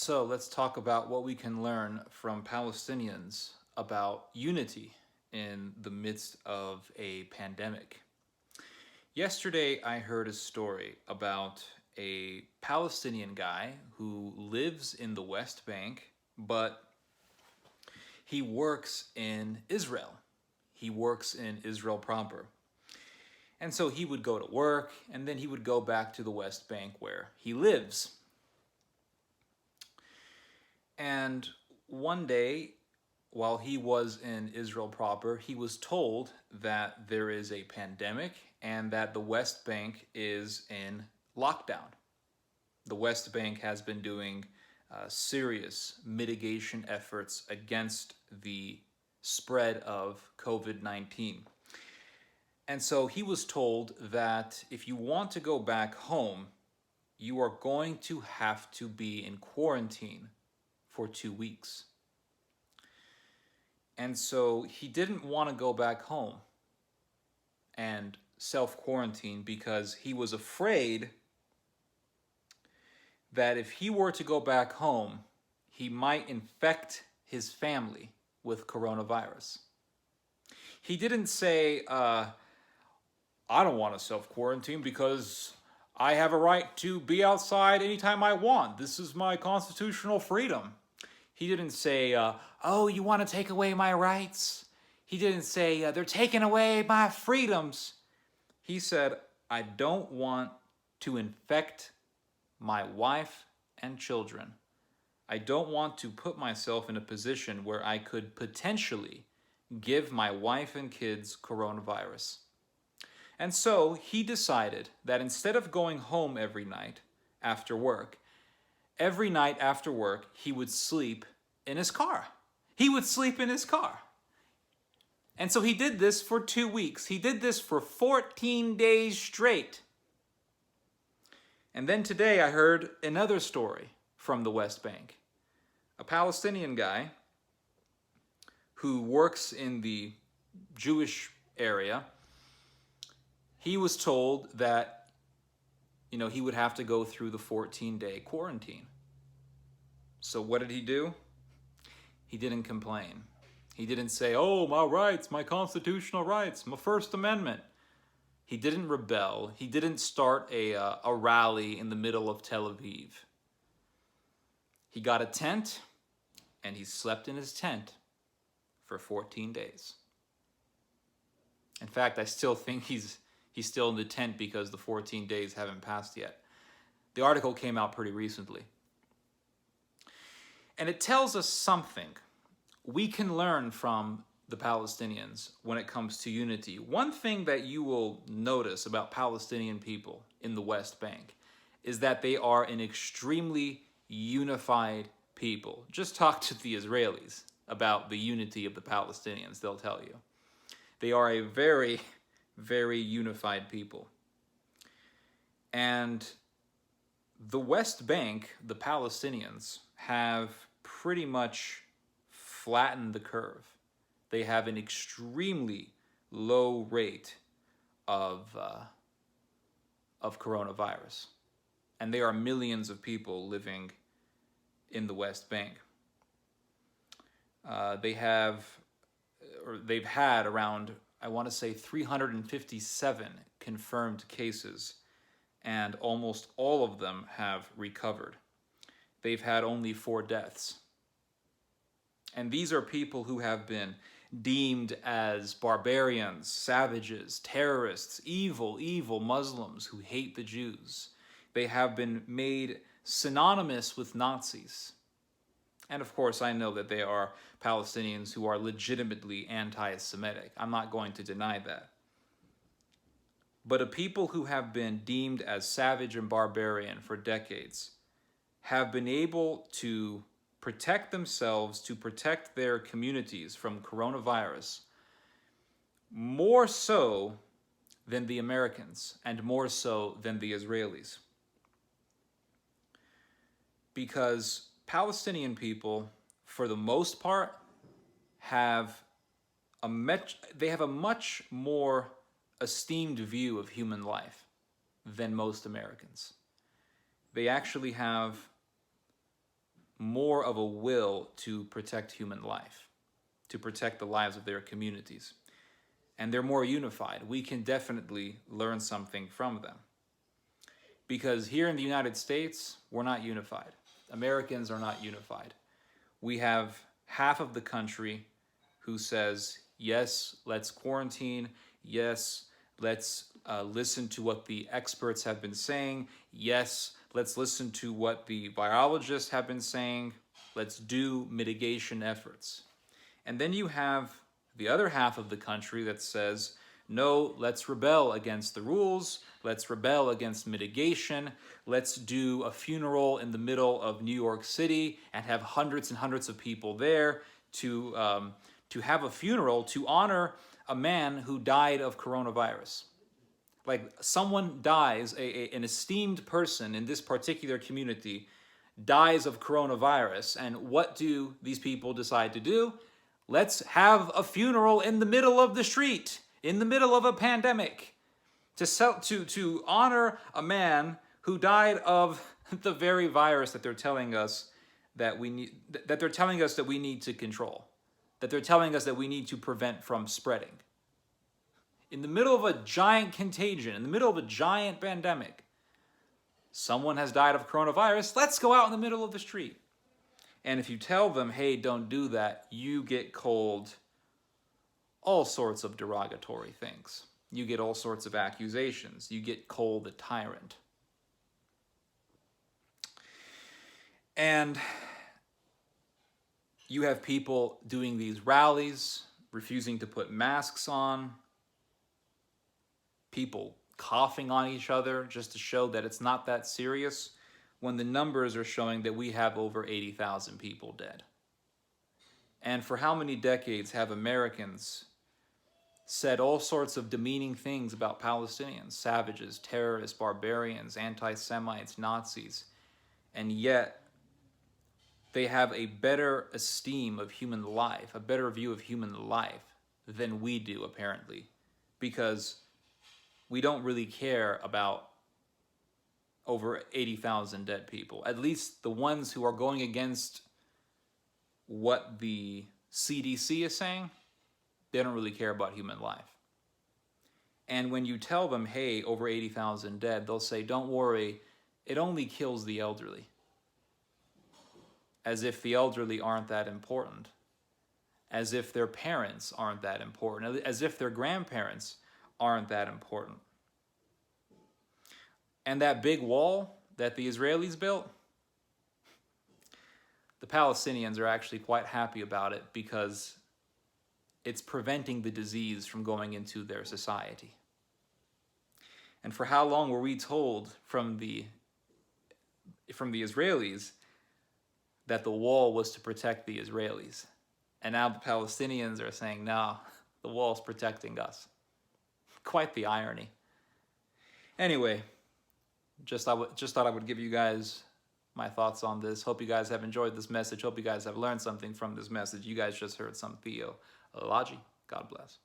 So let's talk about what we can learn from Palestinians about unity in the midst of a pandemic. Yesterday, I heard a story about a Palestinian guy who lives in the West Bank, but he works in Israel. He works in Israel proper. And so he would go to work and then he would go back to the West Bank where he lives. And one day, while he was in Israel proper, he was told that there is a pandemic and that the West Bank is in lockdown. The West Bank has been doing serious mitigation efforts against the spread of COVID-19. And so he was told that if you want to go back home, you are going to have to be in quarantine for 2 weeks. And so he didn't want to go back home and self-quarantine because he was afraid that if he were to go back home, he might infect his family with coronavirus. He didn't say, I don't want to self-quarantine because I have a right to be outside anytime I want. This is my constitutional freedom. He didn't say, oh, you want to take away my rights? He didn't say, they're taking away my freedoms. He said, I don't want to infect my wife and children. I don't want to put myself in a position where I could potentially give my wife and kids coronavirus. And so he decided that instead of going home every night after work, every night after work, he would sleep in his car. He would sleep in his car. And so he did this for 2 weeks. He did this for 14 days straight. And then today I heard another story from the West Bank. A Palestinian guy who works in the Jewish area, he was told that, he would have to go through the 14-day quarantine. So what did he do? He didn't complain. He didn't say, oh, my rights, my constitutional rights, my First Amendment. He didn't rebel. He didn't start a rally in the middle of Tel Aviv. He got a tent, and he slept in his tent for 14 days. In fact, I still think he's still in the tent because the 14 days haven't passed yet. The article came out pretty recently. And it tells us something we can learn from the Palestinians when it comes to unity. One thing that you will notice about Palestinian people in the West Bank is that they are an extremely unified people. Just talk to the Israelis about the unity of the Palestinians, they'll tell you. They are a very, very unified people. And the West Bank, the Palestinians, have pretty much flattened the curve. They have an extremely low rate of coronavirus. And there are millions of people living in the West Bank. They've had around, I want to say, 357 confirmed cases, and almost all of them have recovered. They've had only 4 deaths. And these are people who have been deemed as barbarians, savages, terrorists, evil Muslims who hate the Jews. They have been made synonymous with Nazis. And of course, I know that there are Palestinians who are legitimately anti-Semitic. I'm not going to deny that. But a people who have been deemed as savage and barbarian for decades have been able to protect themselves, to protect their communities from coronavirus, more so than the Americans and more so than the Israelis. Because Palestinian people, for the most part, have a much more esteemed view of human life than most Americans. They actually have more of a will to protect human life, to protect the lives of their communities. And they're more unified. We can definitely learn something from them. Because here in the United States, we're not unified. Americans are not unified. We have half of the country who says, yes, let's quarantine. Yes, let's listen to what the experts have been saying. Yes, let's listen to what the virologists have been saying. Let's do mitigation efforts. And then you have the other half of the country that says, no, let's rebel against the rules. Let's rebel against mitigation. Let's do a funeral in the middle of New York City and have hundreds and hundreds of people there to have a funeral to honor a man who died of coronavirus. Like, someone dies, an esteemed person in this particular community dies of coronavirus, and what do these people decide to do? Let's have a funeral in the middle of the street, in the middle of a pandemic, to honor a man who died of the very virus that they're telling us that we need, that they're telling us that we need to control, that they're telling us that we need to prevent from spreading. In the middle of a giant contagion, in the middle of a giant pandemic, someone has died of coronavirus. Let's go out in the middle of the street. And if you tell them, hey, don't do that, you get called all sorts of derogatory things. You get all sorts of accusations. You get called a tyrant. And you have people doing these rallies, refusing to put masks on, people coughing on each other just to show that it's not that serious, when the numbers are showing that we have over 80,000 people dead. And for how many decades have Americans said all sorts of demeaning things about Palestinians, savages, terrorists, barbarians, anti-Semites, Nazis, and yet they have a better esteem of human life, a better view of human life than we do, apparently, because we don't really care about over 80,000 dead people. At least the ones who are going against what the CDC is saying, they don't really care about human life. And when you tell them, hey, over 80,000 dead, they'll say, don't worry, it only kills the elderly. As if the elderly aren't that important. As if their parents aren't that important. As if their grandparents aren't that important. And that big wall that the Israelis built, the Palestinians are actually quite happy about it because it's preventing the disease from going into their society. And for how long were we told from the Israelis that the wall was to protect the Israelis? And now the Palestinians are saying, no, the wall's protecting us. Quite the irony. Anyway, just thought I would give you guys my thoughts on this. Hope you guys have enjoyed this message. Hope you guys have learned something from this message. You guys just heard some theology. God bless.